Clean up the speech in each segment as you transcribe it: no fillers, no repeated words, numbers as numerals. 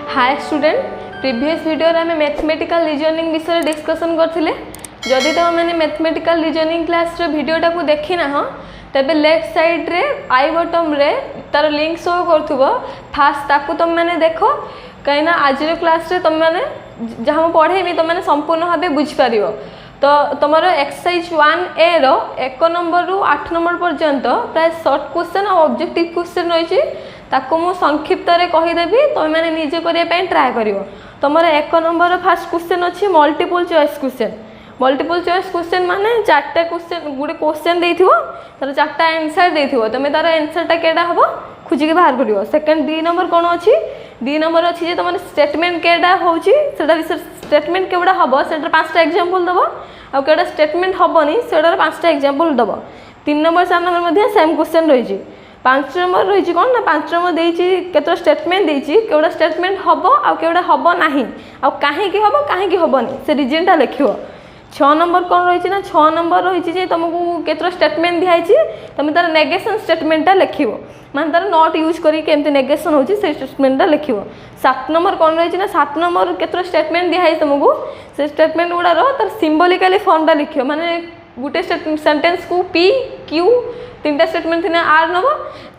Hi student, previous video में mathematical reasoning विषय discussion करथिले। जदि तुम मैंने मैथमेटिकल रीजनिंग क्लास रो वीडियोटा को देखी ना तेबे लेफ्ट साइड रे आई बटन रे तार लिंक शो करथुबो। फास्ट ताकू तुम मैंने देखो कहीं आज क्लास रे तुम मैंने जहाँ पढ़ेबी तुम मैंने संपूर्ण भाव बुझी पार। तो तुम एक्सरसाइज 1A रो 1 नंबर रु 8 नंबर पर्यंत प्राय शॉर्ट क्वेश्चन और ऑब्जेक्टिव क्वेश्चन रही ताको मु संक्षिप्त रे कहीदेवी तुम मैंने निजे करने ट्राए कर। तुम 1 नंबर फास्ट क्वेश्चन अच्छी multiple choice question. Multiple choice question माने 4टा क्वेश्चन गोटे क्वेश्चन देथिबो तार 4टा आंसर देथिबो तुम तार आंसरटा केडा हबो खोजिके बाहर करियो। सेकंड 2 नंबर कोन अछि 2 नंबर अछि जे तुम स्टेटमेंट केडा होउची सेटा विषय स्टेटमेंट केवडा हबो सेटा 5टा एग्जांपल दबो आ केडा स्टेटमेंट हबोनी सेटार 5टा एग्जांपल दबो। 3 नंबर 4 नंबर मध्ये सेम क्वेश्चन रहिची। 5 नंबर रही कौन ना 5 नंबर देती केतो स्टेटमेंट देती केवड़ा स्टेटमेंट हम आ केवड़ा हम नहीं आ कहीं हम कहीं हमनी से रिजनटा लिख। 6 नंबर कौन रही ना 6 नंबर रही तुमको केतो स्टेटमेंट दिखाई तुम तार नेगेशन स्टेटमेंटा लिख मान तार नॉट यूज करके नेगेशन होची से स्टेटमेंटा लिख। 7 नंबर कौन रही ना 7 नंबर केतो स्टेटमेंट दिखाई तुमको से स्टेटमेंट गुड़ा तार सिंबलिकली फॉर्मटा लिख माने गोटे सेंटेंस को पी क्यू 3टा स्टेटमेंट थी आर नब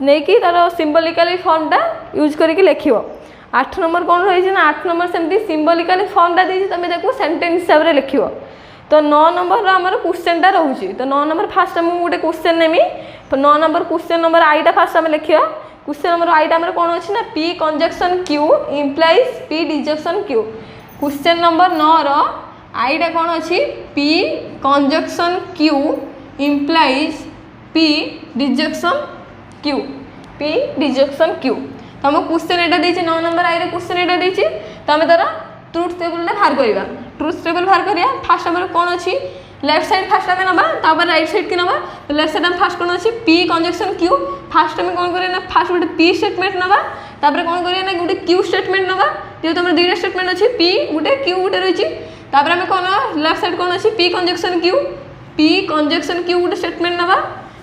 नहीं कि तार सिंबलिकली फॉर्मटा यूज करके लिख। 8 नंबर कौन रही ना 8 नंबर सेमती सिंबलिकली फॉर्मटा दी तुम देखो सेंटेंस हिसाब से लिख। तो 9 नंबर आमर क्वेश्चनटा रोचे तो 9 नंबर फास्ट मुझे गोटे क्वेश्चन नेमी 9 नंबर क्वेश्चन नंबर आईटा फास्ट आम लिखा। क्वेश्चन नंबर आईटा आम कौन अच्छी ना P conjunction Q implies P disjunction Q. Question number 9 रो आईटा कौन अच्छी P conjunction Q implies P disjunction Q P disjunction Q. तो आम क्वेश्चन एटा देछि 9 नंबर आई रे क्वेश्चन एटा देछि तो आम तार ट्रुथ टेबल रे बाहर करबा। ट्रुथ टेबल बाहर करिया फास्ट नंबर कौन अच्छी लेफ्ट साइड फास्ट आम नबा तापर राइट साइड की नबा। तो लेफ्ट साइड फास्ट कौन अच्छी पी कंजक्शन क्यू फास्ट आम कौन करिया ना फास्ट गोटे पी स्टेटमेंट नबा तापर कौन करिया ना गोटे क्यू स्टेटमेंट नबा जे तुम 2टा स्टेटमेंट अच्छी पी गोटे क्यू गोटे रही तापर आम कौन लेफ्ट साइड कौन अच्छी पी कंजक्शन क्यू गोटे स्टेटमेंट नबा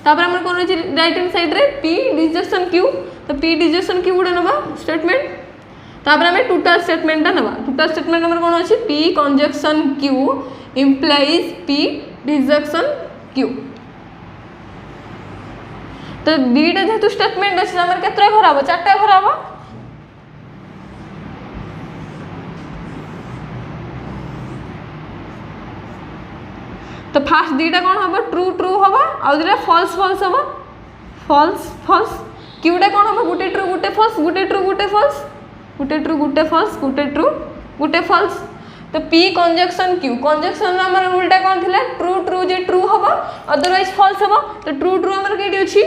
तापर आम कौन रही राइट हैंड साइड रे पी डिजक्शन क्यू तो पी डिजक्शन क्यू गोटे नबा स्टेटमेंट तापर आम टोटल स्टेटमेंटा नबा। टोटल स्टेटमेंट नंबर कौन अच्छी P conjunction Q implies P disjunction Q. तो 2टा जेहेतु स्टेटमेंट अच्छे आम के घर हम 4टा घर हम तो फास्ट 2टा कौन हम ट्रू ट्रू हम आउ 2टा फॉल्स फॉल्स हम फॉल्स फॉल्स क्यूटा कौन हम गोटे ट्रू गोटे फॉल्स गोटे ट्रू गोटे फॉल्स गोटे ट्रू गोटे फॉल्स गोटे ट्रू गोटे फॉल्स। तो पी कंजक्शन क्यू कंजक्शन आम रूलटा कौन थी ट्रू ट्रू जे ट्रू हम अदरवाइज फॉल्स हम तो ट्रू ट्रू आम कई अच्छी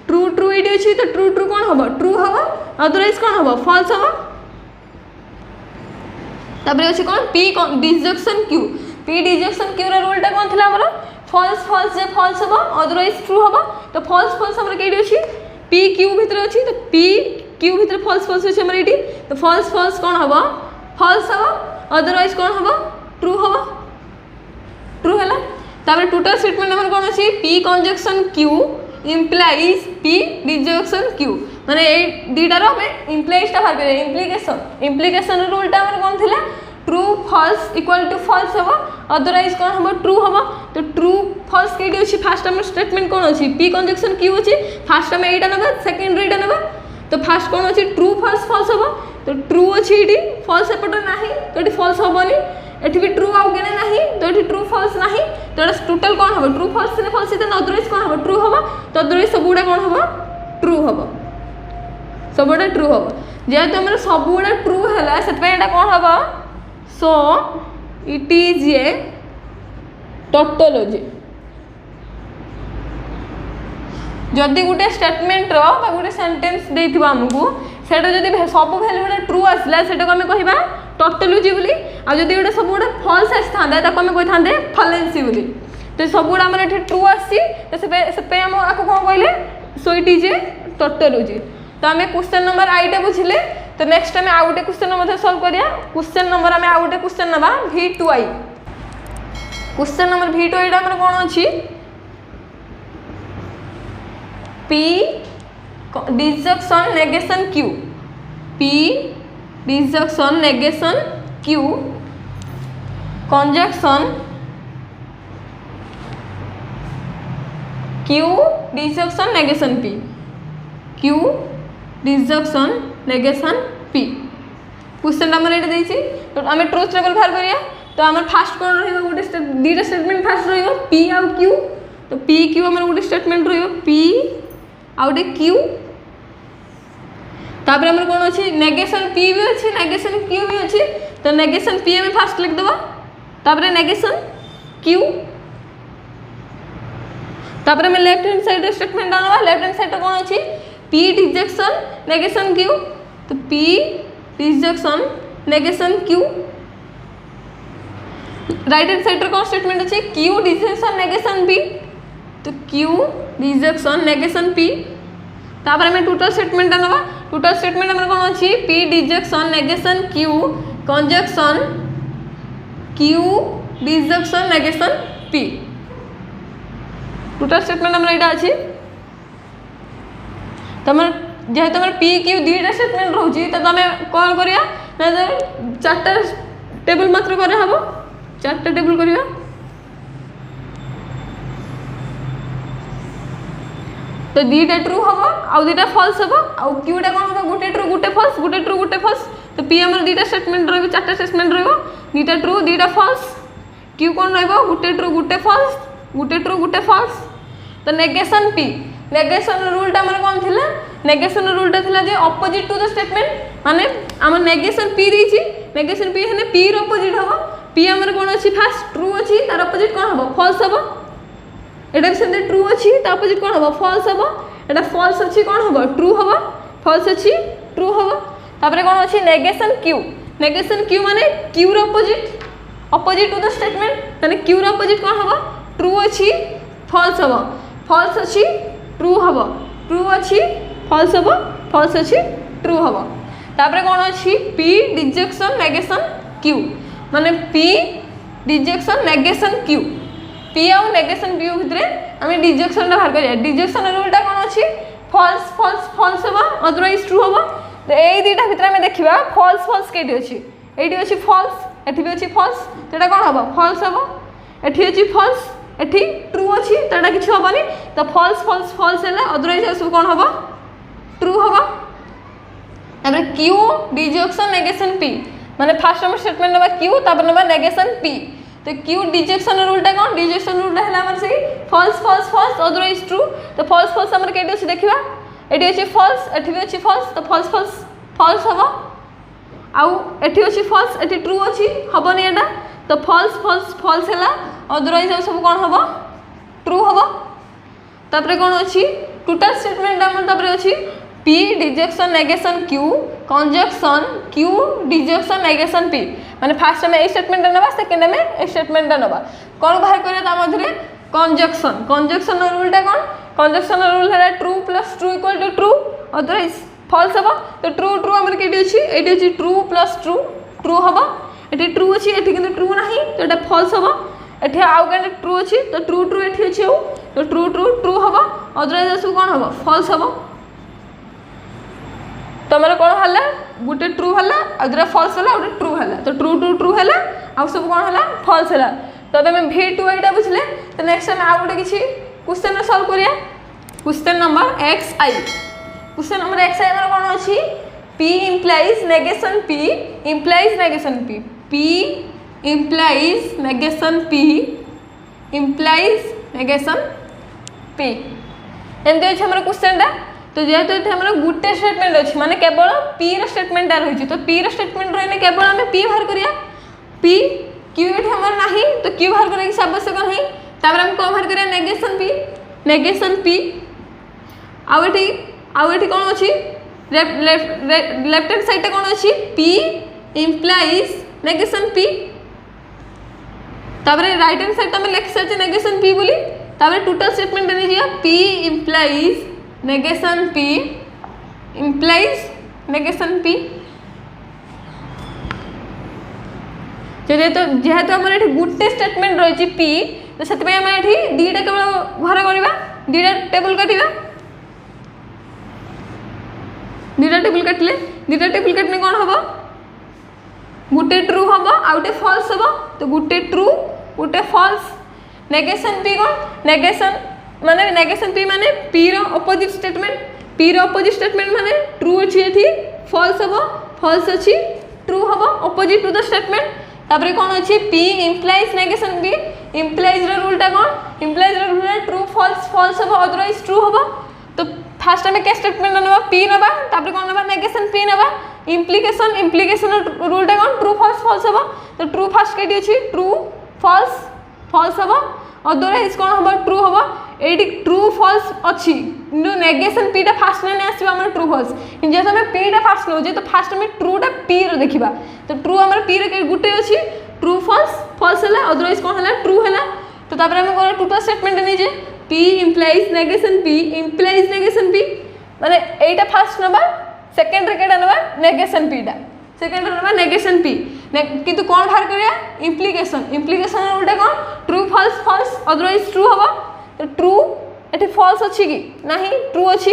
ट्रू ट्रू ये अच्छी तो ट्रू ट्रू कौन हम ट्रू हम अदरवाइज कौन हम फॉल्स हम। तापर अच्छी कौन P disjunction Q P disjunction Q रूलटा कौन थी आम फॉल्स फॉल्स जे फॉल्स हम अदरवाइज ट्रू हम तो फॉल्स फॉल्स आम कई अच्छी पी क्यू भितर अच्छी तो पी क्यू भितर फॉल्स फॉल्स अच्छे आम ये तो फॉल्स फॉल्स कौन हम फॉल्स हम अदरवाइज कौन हम ट्रू है। तापर टोटल स्टेटमेंट नंबर कौन अच्छी P conjunction Q implies P disjunction Q माने ए 2टार आम इम्प्लाइजटा बाहर कर इम्प्लिकेशन रूलटा आम कौन थी true false equal to false हम अदरवाइज कौन हम ट्रू हम तो ट्रू फॉल्स कई अच्छी फास्ट आम स्टेटमेंट कौन अच्छी पी कंजक्शन क्यू अच्छी फास्ट आम यहाँ नबा सेकेंड एटा नबा तो फास्ट कौन अच्छी ट्रू फॉल्स फॉल्स हम तो ट्रू अच्छी ये फॉल्स एपटे ना तो ये फॉल्स हेनी एटी भी ट्रू आउ गए ना तो ये ट्रू फॉल्स ना तो टोटल कौन हम ट्रू फॉल्स से फॉल्स अदरवाइज कौन हम ट्रू हम तो अदरवाइज सबुड़ा कौन हम ट्रू हम सबुड़ा ट्रू हम जेहेतु आम सबुड़ा ट्रू है से कौन हम सो इट इज ए टोटोलॉजी। जदि गोटे स्टेटमेंट गोटे सेंटेंस देथिबा हमकु सेटा जदि सब वैल्यू गोटे ट्रू आसला सेटा को आम कहबा टोटोलॉजी बोली आ जदि गोटे सब गोटे फॉल्स आसथांदा ताको आम कहि थांदे फॉलेंसी बोली। तो सब गुड़ा आमर एठी ट्रू आसी तो से आम आपको कौन कहले सो इट इज ए टोटोलॉजी। तो आम क्वेश्चन नंबर आईटा बुझिले तो नेक्स्ट आम आउ गोटे क्वेश्चन सॉल्व करिया। क्वेश्चन नंबर आम आउ गोटे क्वेश्चन नबा V2I। क्वेश्चन नंबर V2I आमर कौन अच्छी P disjunction negation Q P disjunction negation Q conjunction Q disjunction negation P Q disjunction negation P question आम ये देती तो आम ट्रुथ टेबल बाहर करिया तो आम फास्ट कौन रही गोटे दुईटा स्टेटमेंट फास्ट रही आउ क्यू तो पी क्यू आम गोटे स्टेटमेंट रही आउ गोटे क्यू तापर आम कौन अच्छी नेगेशन पी भी अच्छी नेगेशन क्यू भी अच्छी तो नेगेशन पी आम फास्ट लिखिदेवा तापर नेगेशन क्यू तापर आम लेफ्ट हैंड साइड स्टेटमेंट आना लेफ्ट हैंड साइड कौन अच्छी पी डिजेक्शन नेगेशन क्यू तो P detection negation Q right hand side कौन स्टेटमेंट अच्छी क्यू डिजेक्शन नेगेशन पी तो क्यू डिजेक्शन नेगेशन पी तापर आम टोटल स्टेटमेंट आना टोटल स्टेटमेंट आम कौन अच्छी P detection negation Q conjunction Q disjunction negation P total statement आम यहाँ अच्छी तुम जेहेतु आम पी क्यू दुईटा स्टेटमेंट रोचे तो आम कौन करा चार्टा टेबल मात्र कराब चार्टा टेबल करवा तो दुईटा ट्रू हम आउ दुईटा फल्स हम आउ क्यूटा कौन हम गोटे ट्रू गोटे फल्स गोटे ट्रू गोटे फल्स तो पी आम दुईटा स्टेटमेंट रही चार्टा स्टेटमेंट रुईटा ट्रू दुईटा फल्स क्यू कौन रोटे ट्रू गोटे फल्स गोटे ट्रू गोटे फल्स तो नेगेशन पी नेगेशन रूलटा आम कौन थी नेगेशन रूलटा थी अपोजिट टू द स्टेटमेंट माने आम नेगेशन पी देती नेगेशन पी है पी अपोजिट हम पी आम कौन अच्छी फास्ट ट्रू अच्छी तार अपोजिट कौन हम फल्स हम एटा भी सेमती ट्रू अच्छी अपोजिट कौन हम फल्स हम एटा फल्स अच्छी कौन हम ट्रू हम फल्स अच्छी ट्रू हम तापर कौन अच्छी नेगेशन क्यू माने Q opposite opposite to the statement माने क्यू अपोजिट कौन हम ट्रू अच्छी फल्स हम फल्स अच्छी ट्रू हम ट्रू अच्छी फल्स हम फल्स अच्छी ट्रू हम तापर कौन अच्छी पी डिजेक्शन नेगेशन क्यू माने P detection negation Q P आउ नेगेशन क्यू भितर आम डिजेक्शन बाहर करिया डिजेक्शन रूलटा कौन अच्छी फल्स फल्स फल्स हम अदरवाइज ट्रू हम तो यही दुईटा भितर आम देखा फल्स फल्स कई अच्छी ये अच्छी फल्स एटी भी अच्छी फल्स तो कौन हम फल्स हम एटी अच्छी फल्स एटी ट्रू अच्छी तो यहाँ किसी हेनी तो फल्स फल्स फल्स है अदरवाइज सब कौन हम ट्रू हम तापर क्यू डिजेक्शन नेगेशन पी माने फास्ट आम स्टेटमेंट ना क्यू तापर ना नेगेशन पी तो क्यू डिजेक्शन रूलटा कौन डिजेक्शन रूलटा है आम से false false false otherwise true तो फल्स फल्स आम कई अच्छी देखा ये अच्छी फल्स एटी भी अच्छी फल्स तो फल्स फल्स फल्स हम आउ एटी अच्छी फल्स एटी ट्रू अच्छी हेनी एटा तो फल्स फल्स फल्स है अदरवाइज सब कौन हम ट्रू हम तापर कौन अच्छी टोटल स्टेटमेंट आम अच्छी P detection negation Q conjunction Q disjunction negation P माने फास्ट आम ए स्टेटमेंट ना सेकेंड आम ए स्टेटमेंट ना कौन बाहर करा मध्य कंजक्शन कंजक्शन रूलटा कौन कंजक्शन रूल है true plus true equal to true otherwise false हम तो ट्रू ट्रू आम कई अच्छी ये अच्छी ट्रू प्लस ट्रू ट्रू हम ये ट्रू अच्छी ये कि ट्रू ना तो ये फल्स हम ये आउ क्या ट्रू अच्छी तो ट्रू ट्रू ये अच्छी आउ तो ट्रू ट्रू ट्रू हम अदरवाइज सब कौन हम फल्स हम तुम कौन है गोटे ट्रू है आउटा फल्स है गोटे ट्रू है तो ट्रू ट्रू ट्रू है आउ सब कौन है फल्स है तो आम V2 यहाँ बुझे तो नेक्स्ट आम आउ गोटे किसी क्वेश्चन सल्व करिया question number XI question number XI आम कौन अच्छी P implies negation P implies negation P P implies negation P implies negation P एमती अच्छे हमारे क्वेश्चन तो जेहेतु ये हमारे गोटे स्टेटमेंट अच्छी माने केवल पी स्टेटमेंट रही तो पी स्टेटमेंट रही केवल आम पी बाहर करिया पी क्यू ये हमारे ना तो क्यू बाहर करने की आवश्यक नहीं तापर आम कौन बाहर करिया नेगेशन पी आउ कौन अच्छी लेफ्ट हैंड साइड कौन अच्छी पी इम्प्लाइज नेगेशन पी तापर राइट हैंड साइड आम लिखि सारी नेगेशन पी बोली तापर टोटल स्टेटमेंट नहीं P implies negation P implies negation P जेहेतु आम ये गोटे स्टेटमेंट रही पी तो से आम ये दुईटा केवल घर करवा दुईटा टेबल काटा दुईटा टेबल काटिले दुईटा टेबल काटने कौन हम गुटे ट्रू हम आ गए फॉल्स हम तो गुटे ट्रू गुटे फॉल्स नेगेशन पी कौन नेगेशन माने नेगेशन पी माने पी रो ऑपोजिट स्टेटमेंट पी रो ऑपोजिट स्टेटमेंट माने ट्रू अछि एथि फॉल्स हम फॉल्स अछि ट्रू हम ऑपोजिट टू द स्टेटमेंट तापर कौन अछि P implies negation B implies रो रूलटा कौन इंप्लाइज रो रूल ट्रू फॉल्स फॉल्स हम अदरवाइज ट्रू हम तो फास्ट हमें क्या स्टेटमेंट नबा पी नबा तापर कौन नबा नेगेशन पी नबा इम्प्लिकेशन इम्प्लिकेशन रूलटा कौन ट्रू फॉल्स फॉल्स हम तो ट्रू फास्ट केटी अछि ट्रू फॉल्स फॉल्स हम अदरवाइज कौन हम ट्रू हम एटी ट्रू फॉल्स अच्छी नेगेशन पी टा फास्ट ने आसीबा हमर ट्रू फॉल्स जे हमें पी टा फास्ट नो जे तो फास्ट हमें ट्रू टा पी रो देखिबा तो ट्रू हमर पी रे गुटे अछि ट्रू फॉल्स फॉल्स हला अदरवाइज कौन हला ट्रू हला तो तापर हम कोन टोटल स्टेटमेंट नै J P implies negation P माने एटा फास्ट नबा सेकंड रे केटा नबा नेगेशन पी टा सेकंड रे नबा नेगेशन पी किंतु कोन बाहर करिया इंप्लिकेशन इंप्लिकेशन रूलटा कोन true false false otherwise true हबा तो ट्रू एठी फॉल्स अछि कि नाही ट्रू अछि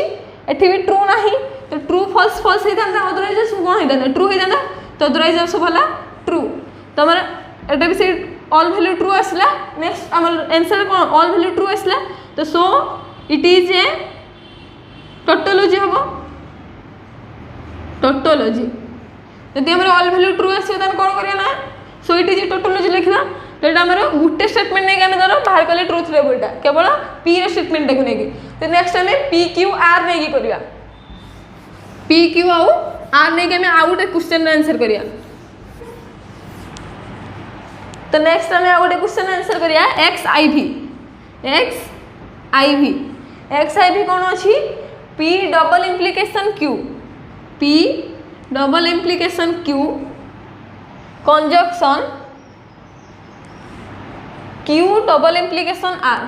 एठी भी ट्रू नाही तो ट्रू फॉल्स फॉल्स हे दांदा अदरवाइज सब कोन हे दांदा ट्रू हे दांदा तो अदरवाइज सब भला ट्रू तो हमर एटा भी से ऑल वैल्यू ट्रू आसला नेक्स्ट हमर आंसर कोन ऑल वैल्यू ट्रू आसला तो सो इट इज ए टोटोलॉजी हबो टोटोलॉजी यदि हमर ऑल वैल्यू ट्रू आसी तन कोन करिया ना सो इट इज ए टोटोलॉजी लिखना एटा हमर गुटे स्टेटमेंट नै हम धरो बाहर करले ट्रूथ टेबलटा केवल पी रे स्टेटमेंट को नेकी तो नेक्स्ट हमें पी क्यू आर नेकी करिया पी क्यू आर नेकी हमें आउट क्वेश्चन आंसर करिया तो नेक्स्ट हमें आउट क्वेश्चन आंसर करिया एक्स आई भी कौन अच्छी P double implication Q conjunction Q double implication R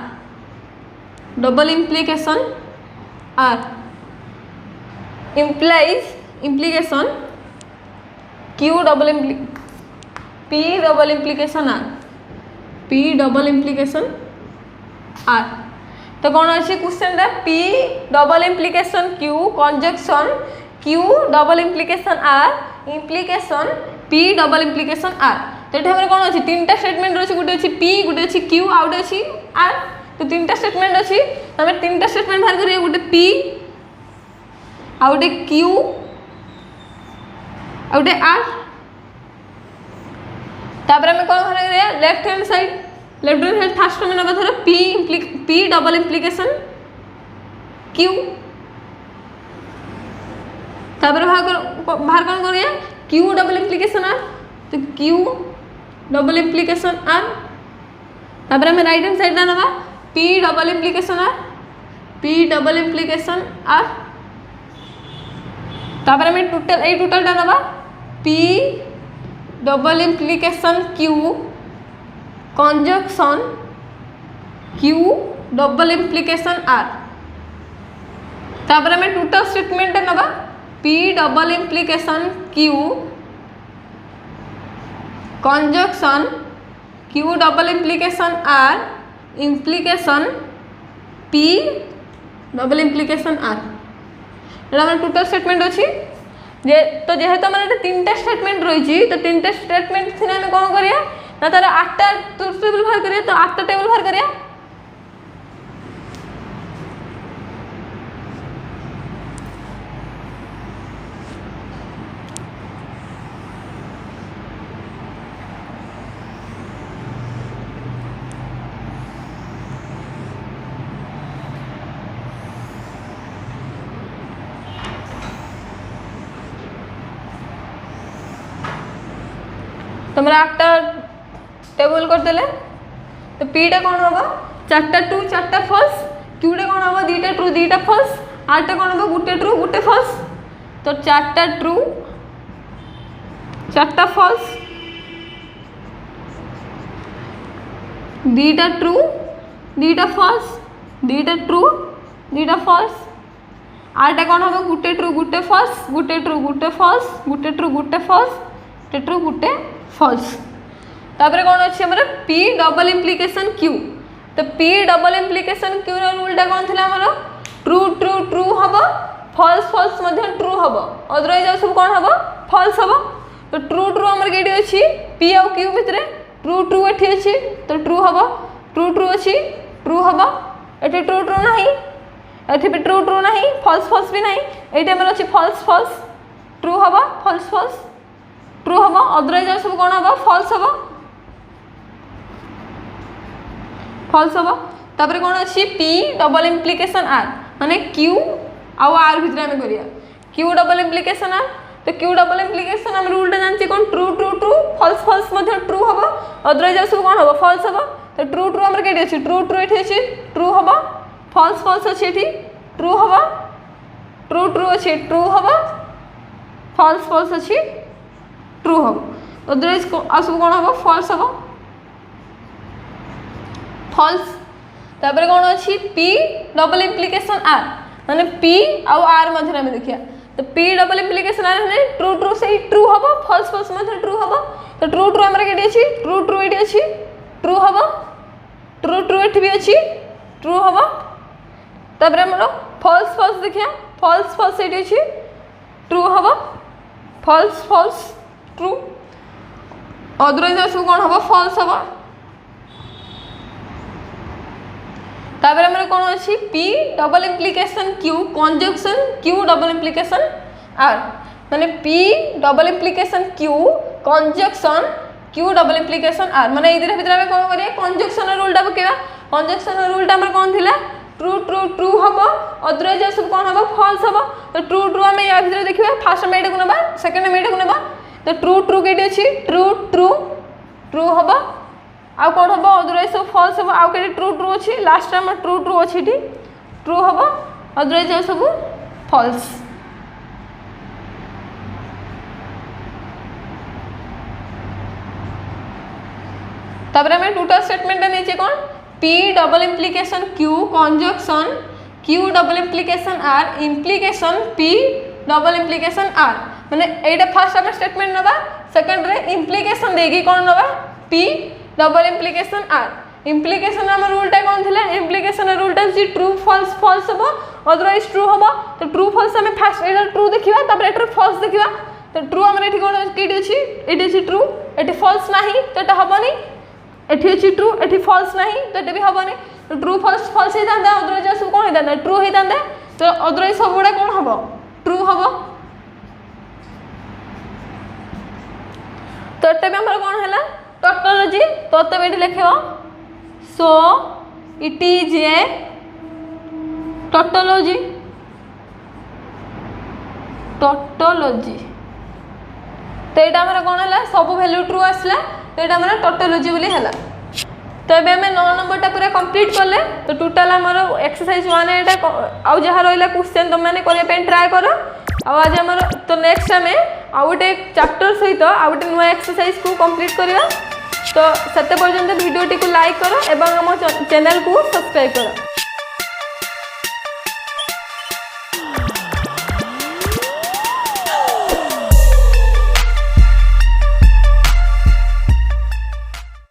implies implication Q double P double implication R तो कौन अच्छी क्वेश्चन रे P double implication Q conjunction Q double implication R implication P double implication R तो ये हमरे कौन अच्छी तीनटा स्टेटमेंट रही गोटे अच्छी P गोटे अच्छी Q आउट अच्छी R तो तीनटा स्टेटमेंट अच्छी हमें तीनटा स्टेटमेंट बाहर करिए गोटे P आउटे Q आउटे R तापर हमें कौन बाहर करिए लेफ्ट हैंड साइड फर्स्ट में नबा थोड़ा P डबल इम्प्लिकेशन Q तापर बाहर कौन करिए Q डबल इम्प्लिकेशन R तो Q डबल इम्प्लिकेशन R तापर हमें राइट हैंड साइड नबा P डबल इम्प्लिकेशन R तापर हमें टोटल टा नबा P double implication Q conjunction Q double implication R तापर हमें टोटल स्टेटमेंट नबा P double implication Q conjunction Q double implication R implication P double implication R एटा total statement अच्छी जे तो जेहेतु हमारे तीनटा स्टेटमेंट रही तो तीनटा स्टेटमेंट थी आम कौन करिया ना तार 8टा टेबल बाहर करिया तो 8टा टेबल बाहर करिया तुमरा 8टा टेबल कर देले तो P टा कौन होगा 4टा ट्रू 4टा फॉल्स Q टा कौन होगा 2टा ट्रू 2टा फॉल्स R टा कौन होगा गुटे ट्रू गुटे फॉल्स तो 4टा ट्रू 4टा फॉल्स 2टा ट्रू 2टा फॉल्स 2टा ट्रू 2टा फॉल्स R टा कौन होगा गुटे ट्रू गुटे फॉल्स गुटे ट्रू गुटे फॉल्स गुटे ट्रू गुटे फॉल्स गुटे ट्रू गुटे फॉल्स तापर कौन अच्छे हमर P डबल इम्प्लिकेशन Q तो P डबल इम्प्लिकेशन Q रो रूलटा कौन थिला हमर ट्रू ट्रू ट्रू हबो फॉल्स फॉल्स मध्ये ट्रू हबो अदरवाइज सब कौन हबो फॉल्स हबो तो ट्रू ट्रू आमर केटी अछि पी आउ क्यू भितर ट्रू ट्रू एठी अछि तो ट्रू हबो ट्रू ट्रू अछि ट्रू हबो एठी ट्रू ट्रू नाही एठी भी ट्रू ट्रू नाही फॉल्स फॉल्स भी नाही एठी हमर अछि फॉल्स फॉल्स ट्रू हबो फॉल्स फॉल्स ट्रू हबो अदरवाइज सब कोन हबो फॉल्स हबो फॉल्स हबो तापर कोन अछि पी डबल इंप्लिकेशन आर माने क्यू आउ आर भितर हम करिया क्यू डबल इंप्लिकेशन आर तो क्यू डबल इंप्लिकेशन हम रूल जानछि कोन true true true false false मध्ये ट्रू हबो अदरवाइज सब कोन हबो फॉल्स हबो तो ट्रू ट्रू हमर केटी अछि ट्रू ट्रू एठी अछि ट्रू हबो फॉल्स फॉल्स अछि एठी ट्रू हबो ट्रू ट्रू अछि ट्रू हबो फॉल्स फॉल्स अछि ट्रू हबो अदरवाइज सब कोन हबो फॉल्स हबो फॉल्स तापर कोन अछि पी डबल इंप्लिकेशन आर माने पी आउ आर मध्ये हम देखिया तो पी डबल इंप्लिकेशन आर है ट्रू ट्रू से ट्रू हबो फॉल्स फॉल्स मध्ये ट्रू हबो तो ट्रू ट्रू हमर केटी अछि ट्रू ट्रू एटी अछि ट्रू हबो ट्रू ट्रू एठी भी अछि ट्रू हबो तापर हमर फॉल्स फॉल्स देखिया फॉल्स फॉल्स एटी अछि ट्रू हबो फॉल्स फॉल्स ट्रू अदरवाइज सब कोन हबो फॉल्स हबो तापर हमर कोन अछि P double implication Q conjunction Q double implication R माने P double implication Q conjunction Q double implication R माने इधर भीतर हम कोन करिया कंजक्शन रूलटा पकेबा कंजक्शन रूलटा हमर कोन थिला ट्रू ट्रू ट्रू हबो अदरवाइज सब कोन हबो फॉल्स हबो तो ट्रू ट्रू हम या भीतर देखिबा फर्स्ट हम एटा को नबा सेकंड हम एटा को नबा तो ट्रू ट्रू केटी अछि ट्रू ट्रू ट्रू हबो आ कोन हबो अदरवाइज सब फॉल्स हबो आ केटी ट्रू ट्रू अछि लास्ट टाइम ट्रू ट्रू अछि ठी ट्रू हबो अदरवाइज सब फॉल्स तापर हम टोटल स्टेटमेंट नेचे कोन P double implication Q conjunction Q double implication R implication P double implication R माने एटा फर्स्ट हम स्टेटमेंट नबा सेकंड रे इंप्लिकेशन देगी कोन नबा P double implication R implication हम रूलटा कोन थिला इंप्लिकेशन रूलटा जी ट्रू फॉल्स फॉल्स हबो अदरवाइज ट्रू हबो तो ट्रू फॉल्स हम फर्स्ट एटा ट्रू देखिबा तापर एटा फॉल्स देखिबा तो ट्रू हमर एठी कोन केटी अछि एठी अछि ट्रू एठी फॉल्स नाही तो एटा हबोनी एठी अछि ट्रू एठी फॉल्स नाही तो एटा भी हबोनी तो ट्रू फॉल्स फॉल्स हे दांदा अदरवाइज सब कोन हे दांदा ट्रू हे दांदा तो अदरवाइज सब गुडा कोन हबो ट्रू हबो तो एटा भी हमर कोन हला टोटोलॉजी तो तब एठी लिखिबो so it is a tautology tautology तो एटा हमर कोन हला सब वैल्यू ट्रू आसला तो एटा हमर टोटोलॉजी बोली हला तो एबे हमें 9 नंबरटा पूरा कंप्लीट करले तो टोटल हमर एक्सरसाइज 1 एटा आ जहा रहला क्वेश्चन तुम माने करे पे ट्राई करो आज हमर तो नेक्स्ट हमें आउटे चैप्टर सहित आउटे नुआ एक्सरसाइज को कंप्लीट करबा तो सेते पर्यंत वीडियो टी को लाइक करो एवं हम चैनल को सब्सक्राइब करो।